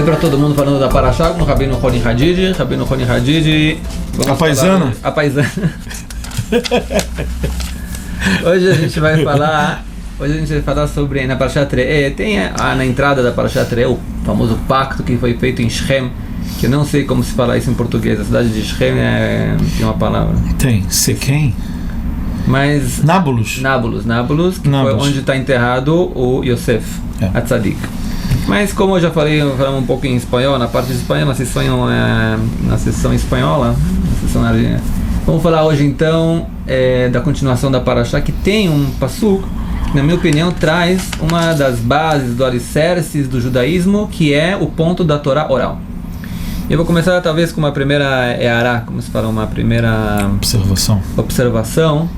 Oi para todo mundo falando da Parashá com o Rabbeinu Roni Hadid. Rabbeinu Roni Hadid. A paisana? A paisana. Hoje a gente vai falar sobre, na Parashat Re'eh, tem na entrada da Parashat Re'eh o famoso pacto que foi feito em Shem, que eu não sei como se fala isso em português, a cidade de Shem tem uma palavra. Tem, Sequem? Mas... Nablus, que foi onde está enterrado o Yosef, a Tzadik. Mas como eu já falamos um pouco em espanhol, na parte de espanhol, na sessão espanhola, vamos falar hoje então da continuação da Parashá, que tem um passuco que, na minha opinião, traz uma das bases do alicerces do judaísmo, que é o ponto da Torá oral. Eu vou começar talvez com uma primeira como se fala, uma primeira observação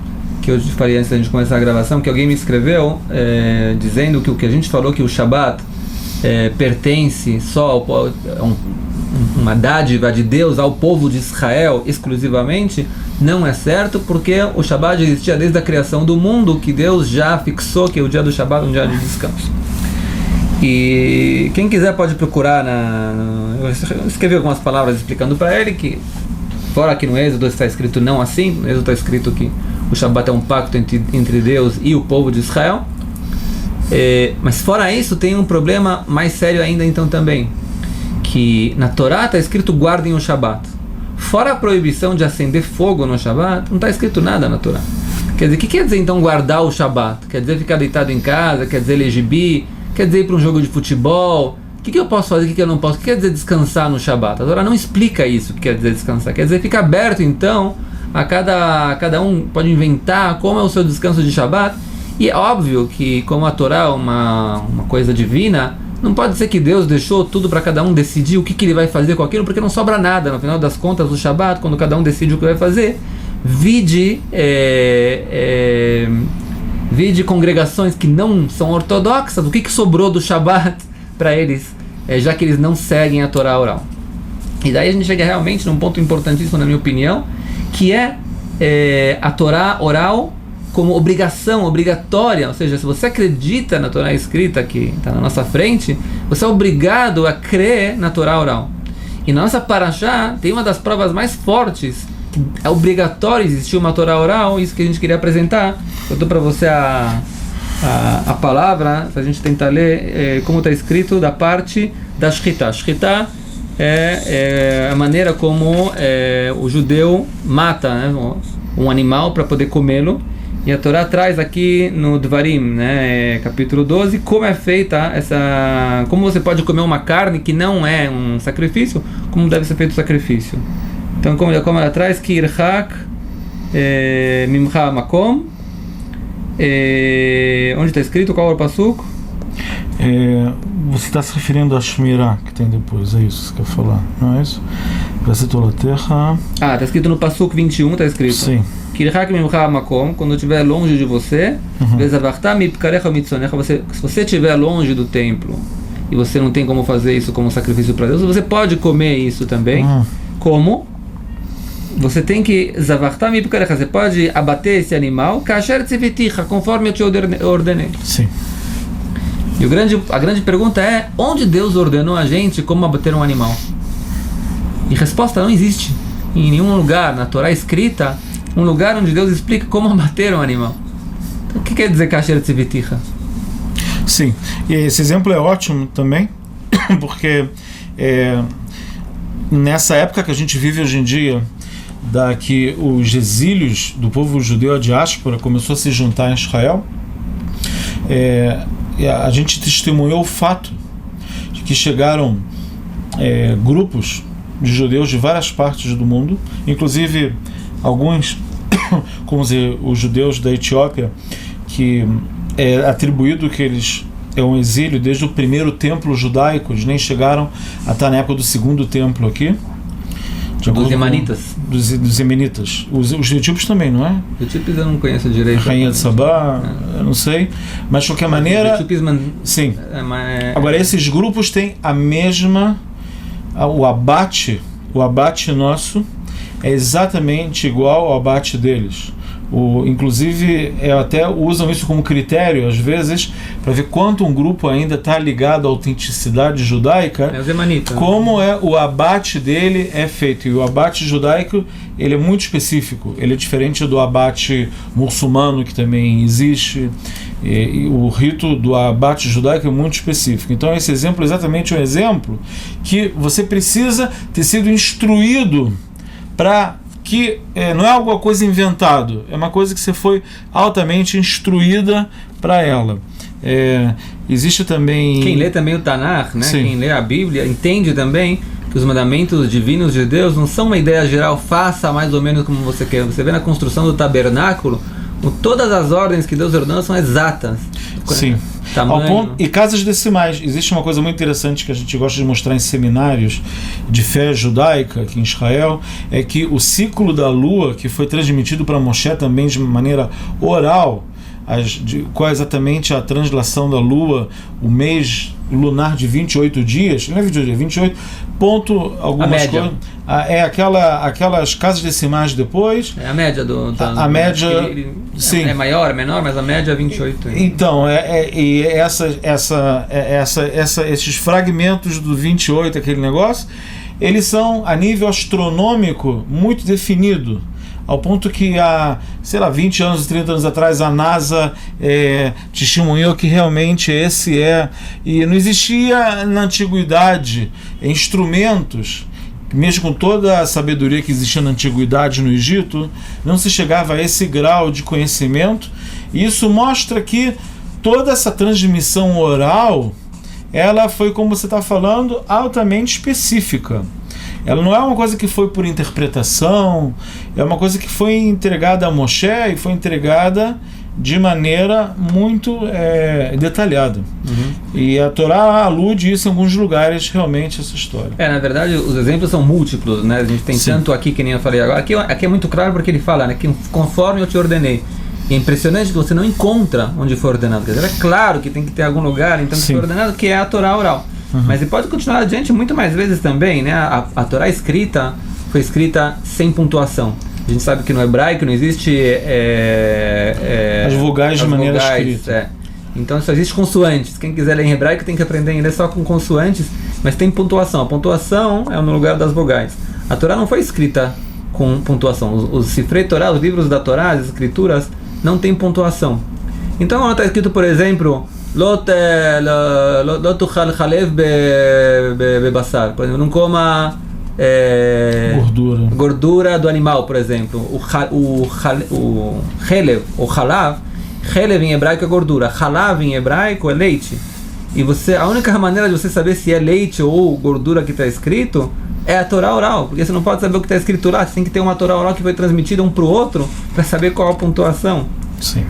que eu falei antes da gente começar a gravação, que alguém me escreveu dizendo que o que a gente falou, que o Shabat pertence só uma dádiva de Deus ao povo de Israel exclusivamente, não é certo, porque o Shabat existia desde a criação do mundo, que Deus já fixou que o dia do Shabat é um dia de descanso. E quem quiser pode procurar eu escrevi algumas palavras explicando para ele que, fora que no Êxodo está escrito não assim, no Êxodo está escrito que o Shabat é um pacto entre Deus e o povo de Israel. Mas fora isso, tem um problema mais sério ainda então também, que na Torá está escrito guardem o Shabat. Fora a proibição de acender fogo no Shabat, não está escrito nada na Torá. Quer dizer, o que quer dizer então guardar o Shabat? Quer dizer ficar deitado em casa? Quer dizer ler gibi? Quer dizer ir para um jogo de futebol? O que eu posso fazer? O que eu não posso? O que quer dizer descansar no Shabat? A Torá não explica isso, o que quer dizer descansar. Quer dizer ficar aberto então, a cada um pode inventar como é o seu descanso de Shabat. E é óbvio que, como a Torá é uma coisa divina, não pode ser que Deus deixou tudo para cada um decidir o que ele vai fazer com aquilo, porque não sobra nada. No final das contas, o Shabat, quando cada um decide o que vai fazer, vide congregações que não são ortodoxas, o que sobrou do Shabat para eles, já que eles não seguem a Torá oral. E daí a gente chega realmente num ponto importantíssimo, na minha opinião, que é a Torá oral como obrigação, obrigatória. Ou seja, se você acredita na Torá escrita que está na nossa frente, você é obrigado a crer na Torá oral. E na nossa Parashá tem uma das provas mais fortes que é obrigatório existir uma Torá oral. Isso que a gente queria apresentar. Eu dou para você a palavra, para a gente tentar ler como está escrito da parte da Shchita. Shchita é a maneira como o judeu mata, né, um animal para poder comê-lo. E a Torá traz aqui no Dvarim, capítulo 12, como é feita como você pode comer uma carne que não é um sacrifício, como deve ser feito o sacrifício. Então, como ela traz, que irhak mimcha makom, onde está escrito, qual é o passuco? Você está se referindo a Shmirah, que tem depois, é isso que você quer falar, não é isso? Está escrito no passuco 21, está escrito. Sim. Quando estiver longe de você, se você estiver longe do templo e você não tem como fazer isso como sacrifício para Deus, você pode comer isso também. Como? Você tem que você pode abater esse animal conforme eu te ordenei. Sim. E a grande pergunta é: onde Deus ordenou a gente como abater um animal? E resposta: não existe em nenhum lugar na Torá escrita um lugar onde Deus explica como abater um animal. Então, o que quer dizer kasher tziviticha? Sim, e esse exemplo é ótimo também, porque nessa época que a gente vive hoje em dia, que os exílios do povo judeu, a diáspora, começou a se juntar em Israel, a gente testemunhou o fato de que chegaram grupos de judeus de várias partes do mundo, inclusive alguns, como os judeus da Etiópia, que é atribuído que eles um exílio desde o primeiro templo judaico, eles nem chegaram a estar na época do segundo templo aqui. Dos Emanitas. Dos Emenitas. Os etíopes também, não é? Os etíopes eu não conheço direito. A Rainha de Sabá, eu não sei. Mas de qualquer maneira... Sim. Agora, esses grupos têm a mesma... O abate nosso é exatamente igual ao abate deles. Inclusive, até usam isso como critério, às vezes, para ver quanto um grupo ainda está ligado à autenticidade judaica, como o abate dele é feito. E o abate judaico, ele é muito específico, ele é diferente do abate muçulmano, que também existe, e o rito do abate judaico é muito específico. Então, esse exemplo é exatamente um exemplo que você precisa ter sido instruído para que não é alguma coisa inventado, é uma coisa que você foi altamente instruída para ela. Existe também... Quem lê também o Tanakh, né? Quem lê a Bíblia, entende também que os mandamentos divinos de Deus não são uma ideia geral, faça mais ou menos como você quer. Você vê na construção do tabernáculo, todas as ordens que Deus ordenou são exatas. Sim. E casas decimais. Existe uma coisa muito interessante que a gente gosta de mostrar em seminários de fé judaica aqui em Israel, é que o ciclo da lua, que foi transmitido para Moshe também de maneira oral, qual é exatamente a translação da lua, o mês lunar de 28 dias, não é 28 dias, 28 ponto algumas coisas. Aquelas casas decimais depois. É a média a média, sim. É maior, é menor, mas a média é 28. Então, esses fragmentos do 28, aquele negócio, eles são a nível astronômico muito definido. Ao ponto que há, 20 anos, 30 anos atrás, a NASA testemunhou que realmente esse e não existia na antiguidade instrumentos, mesmo com toda a sabedoria que existia na antiguidade no Egito, não se chegava a esse grau de conhecimento. E isso mostra que toda essa transmissão oral, ela foi, como você está falando, altamente específica. Ela não é uma coisa que foi por interpretação, é uma coisa que foi entregada a Moshe e foi entregada de maneira muito detalhada. E a Torá alude isso em alguns lugares, realmente, essa história. Na verdade, os exemplos são múltiplos, né? A gente tem tanto aqui, que nem eu falei agora. Aqui é muito claro porque ele fala, né, que conforme eu te ordenei. E é impressionante que você não encontra onde foi ordenado. Quer dizer, é claro que tem que ter algum lugar, então, que foi ordenado, que é a Torá oral. Mas ele pode continuar adiante muito mais vezes também, né? A Torá escrita foi escrita sem pontuação. A gente sabe que no hebraico não existe as vogais de maneira escrita. Então só existe consoantes. Quem quiser ler em hebraico tem que aprender a ler só com consoantes, mas tem pontuação. A pontuação é no lugar das vogais. A Torá não foi escrita com pontuação. Os Sifrei Torá, os livros da Torá, as escrituras, não tem pontuação. Então quando está escrito, por exemplo, לא תאכל חלב בבשר, por exemplo, não coma gordura do animal, por exemplo. O chelev, ou halav, chelev em hebraico é gordura, halav em hebraico é leite. E a única maneira de você saber se é leite ou gordura que está escrito é a Torá oral, porque você não pode saber o que está escrito lá, você tem que ter uma Torá oral que foi transmitida um para o outro para saber qual a pontuação. Sim.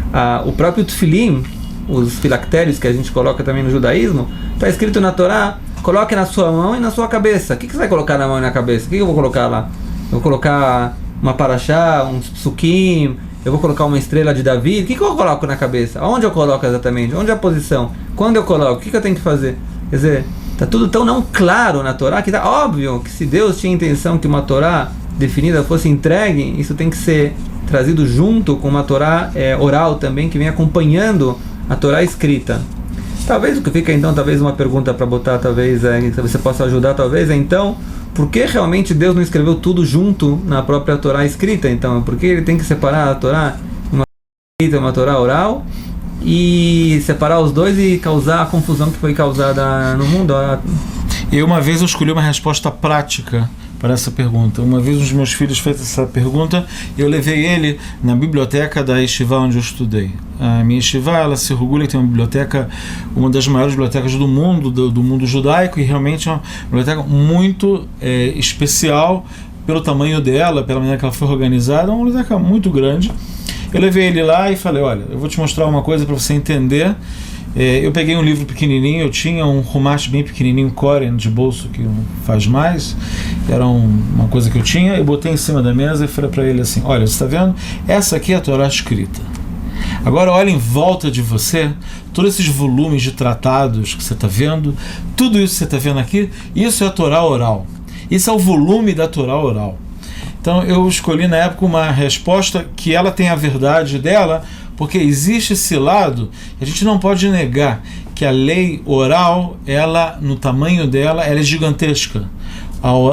O próprio Tfilim, os filactérios que a gente coloca também no judaísmo, está escrito na Torá, coloque na sua mão e na sua cabeça. O que você vai colocar na mão e na cabeça? O que eu vou colocar lá? Eu vou colocar uma paraxá, um psukim, eu vou colocar uma estrela de Davi. O que eu coloco na cabeça? Onde eu coloco exatamente? Onde é a posição? Quando eu coloco? O que eu tenho que fazer? Quer dizer, está tudo tão não claro na Torá que está óbvio que se Deus tinha intenção que uma Torá definida fosse entregue, isso tem que ser trazido junto com uma Torá oral também, que vem acompanhando a Torá escrita. Talvez o que fica então, talvez uma pergunta para botar, talvez você possa ajudar, talvez então, por que realmente Deus não escreveu tudo junto na própria Torá escrita? Então, por que ele tem que separar a Torá, uma escrita, uma Torá oral, e separar os dois e causar a confusão que foi causada no mundo? Uma vez eu escolhi uma resposta prática para essa pergunta. Uma vez um dos meus filhos fez essa pergunta, eu levei ele na biblioteca da Yeshiva onde eu estudei. A minha Yeshiva, ela se orgulha que tem uma biblioteca, uma das maiores bibliotecas do mundo, do mundo judaico, e realmente é uma biblioteca muito especial pelo tamanho dela, pela maneira que ela foi organizada, é uma biblioteca muito grande. Eu levei ele lá e falei, olha, eu vou te mostrar uma coisa para você entender. Eu peguei um livro pequenininho, eu tinha um Humash bem pequenininho, Koren, de bolso, que não faz mais, era uma coisa que eu tinha, eu botei em cima da mesa e falei para ele assim, olha, você está vendo? Essa aqui é a Torá escrita. Agora olha em volta de você, todos esses volumes de tratados que você está vendo, tudo isso que você está vendo aqui, isso é a Torá oral. Isso é o volume da Torá oral. Então eu escolhi na época uma resposta que ela tem a verdade dela, porque existe esse lado, a gente não pode negar que a lei oral, ela, no tamanho dela, ela é gigantesca.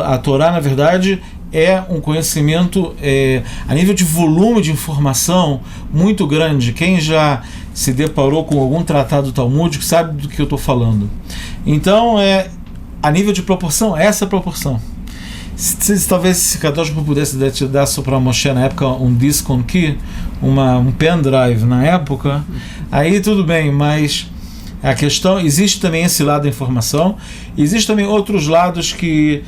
A Torá, na verdade, é um conhecimento a nível de volume de informação muito grande. Quem já se deparou com algum tratado talmúdico sabe do que eu estou falando. Então, a nível de proporção, essa proporção. Talvez se Kadosh pudesse dar para Moshe na época um disc on key, um pendrive na época, aí tudo bem, mas a questão, existe também esse lado da informação, existe também outros lados que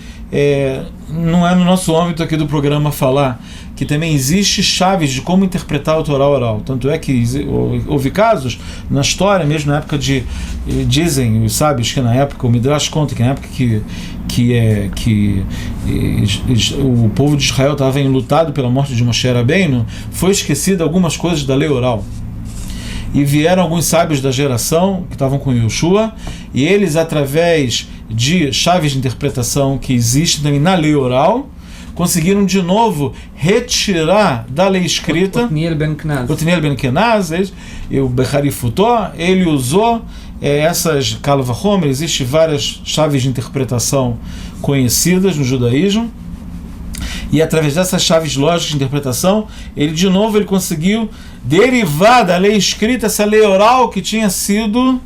não é no nosso âmbito aqui do programa falar, que também existe chaves de como interpretar o Torá oral. Tanto é que houve casos na história, mesmo na época dizem os sábios que na época, o Midrash conta que na época que o povo de Israel estava enlutado pela morte de Moshe Rabbeinu, foi esquecido algumas coisas da lei oral. E vieram alguns sábios da geração que estavam com Yoshua, e eles, através de chaves de interpretação que existem também na lei oral, conseguiram de novo retirar da lei escrita. Otniel Ben Kenaz, e o Bechari Futó, ele usou essas Kal Vachomer, existem várias chaves de interpretação conhecidas no judaísmo, e através dessas chaves lógicas de interpretação, ele conseguiu derivar da lei escrita essa lei oral que tinha sido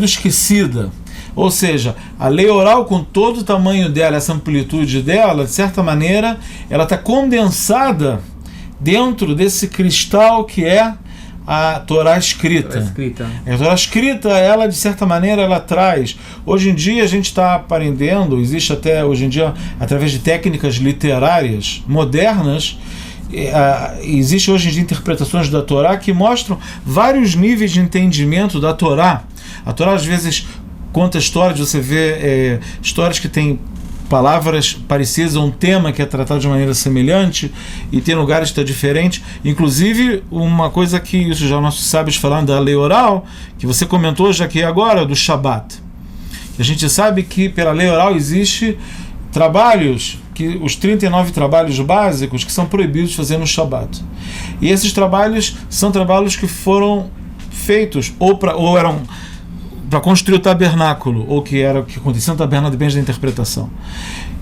esquecida. Ou seja, a lei oral, com todo o tamanho dela, essa amplitude dela, de certa maneira, ela está condensada dentro desse cristal que é a Torá escrita. A Torá escrita, ela, de certa maneira, ela traz. Hoje em dia, a gente está aprendendo, existe até hoje em dia, através de técnicas literárias modernas, existe hoje em dia interpretações da Torá que mostram vários níveis de entendimento da Torá. A Torá, às vezes, conta histórias, você vê histórias que têm palavras parecidas a um tema que é tratado de maneira semelhante, e tem lugares que está diferente. Inclusive, uma coisa que isso já nossos sábios falaram da lei oral, que você comentou já aqui agora, do Shabat. A gente sabe que pela lei oral existe trabalhos, que os 39 trabalhos básicos que são proibidos de fazer no Shabat. E esses trabalhos são trabalhos que foram feitos ou eram para construir o tabernáculo, ou que acontecia no tabernáculo, depende da interpretação.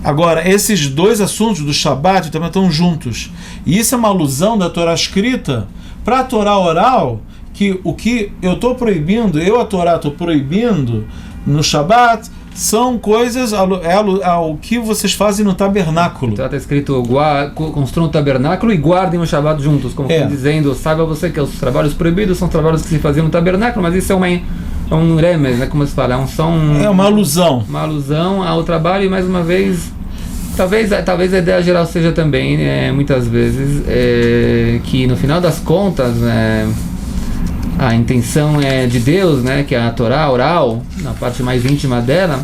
Agora, esses dois assuntos do Shabat também estão juntos. E isso é uma alusão da Torá escrita para a Torá oral, que o que eu estou proibindo, a Torá estou proibindo no Shabat, são coisas ao que vocês fazem no tabernáculo. Então está escrito, construam o tabernáculo e guardem o Shabat juntos, como dizendo, saiba você que os trabalhos proibidos são trabalhos que se faziam no tabernáculo, mas isso é um remes, né, como se fala, é uma alusão. Uma alusão ao trabalho, e mais uma vez, talvez a ideia geral seja também, muitas vezes, que no final das contas, a intenção de Deus, né, que a Torá oral, na parte mais íntima dela,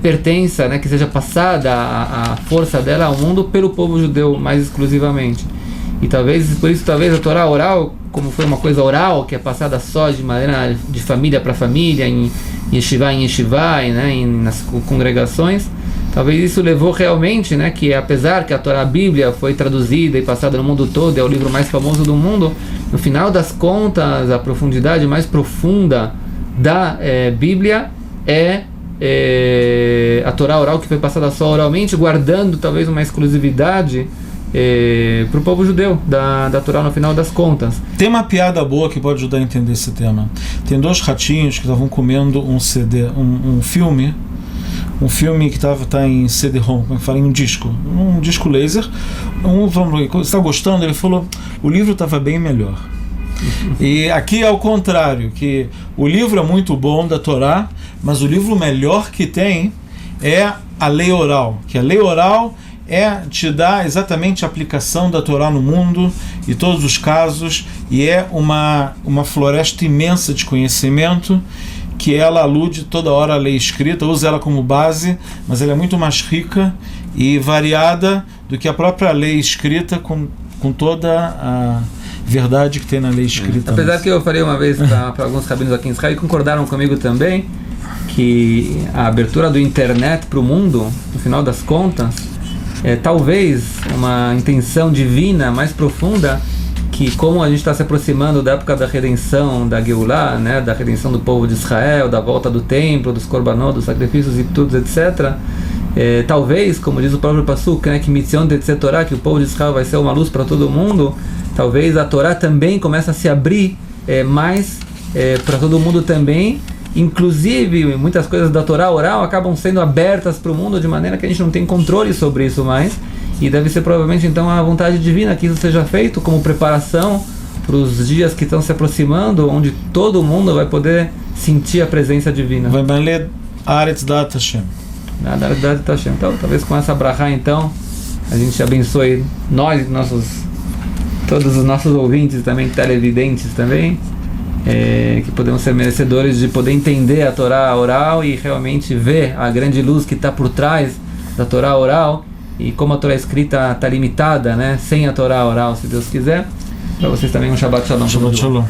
pertença, né, que seja passada a força dela ao mundo pelo povo judeu, mais exclusivamente. E por isso a Torá oral, como foi uma coisa oral, que é passada só de maneira de família para família, em yeshiva, né, nas congregações, talvez isso levou realmente, né, que apesar que a Torá, a Bíblia, foi traduzida e passada no mundo todo, é o livro mais famoso do mundo, no final das contas, a profundidade mais profunda da Bíblia é a Torá oral, que foi passada só oralmente, guardando talvez uma exclusividade para o povo judeu da Torá no final das contas. Tem uma piada boa que pode ajudar a entender esse tema. Tem dois ratinhos que estavam comendo um filme que está em CD-ROM, como fala, em um disco laser. Um falou, você está gostando? Ele falou, o livro estava bem melhor. E aqui é o contrário, que o livro é muito bom da Torá, mas o livro melhor que tem é a lei oral, que a lei oral te dá exatamente a aplicação da Torá no mundo e todos os casos, e é uma floresta imensa de conhecimento, que ela alude toda hora à lei escrita, usa ela como base, mas ela é muito mais rica e variada do que a própria lei escrita, com toda a verdade que tem na lei escrita. Apesar que eu falei uma vez para alguns rabinos aqui em Israel, e concordaram comigo também, que a abertura do internet para o mundo, no final das contas, talvez uma intenção divina mais profunda, que como a gente está se aproximando da época da redenção, da Geulah, né, da redenção do povo de Israel, da volta do templo, dos korbanot, dos sacrifícios e tudo, etc., talvez, como diz o próprio Pasuk, né, que Mitzion Tetzeh Torah, que o povo de Israel vai ser uma luz para todo mundo, talvez a Torá também comece a se abrir mais para todo mundo também. Inclusive, muitas coisas da Torá oral acabam sendo abertas para o mundo de maneira que a gente não tem controle sobre isso mais. E deve ser provavelmente então a vontade divina que isso seja feito como preparação para os dias que estão se aproximando, onde todo mundo vai poder sentir a presença divina. Então, talvez com essa brachá, então, a gente abençoe nós, todos os nossos ouvintes também, televidentes também, que podemos ser merecedores de poder entender a Torá oral e realmente ver a grande luz que está por trás da Torá oral, e como a Torá escrita está limitada, né, sem a Torá oral, se Deus quiser. Para vocês também um Shabbat Shalom. Shabbat Shalom.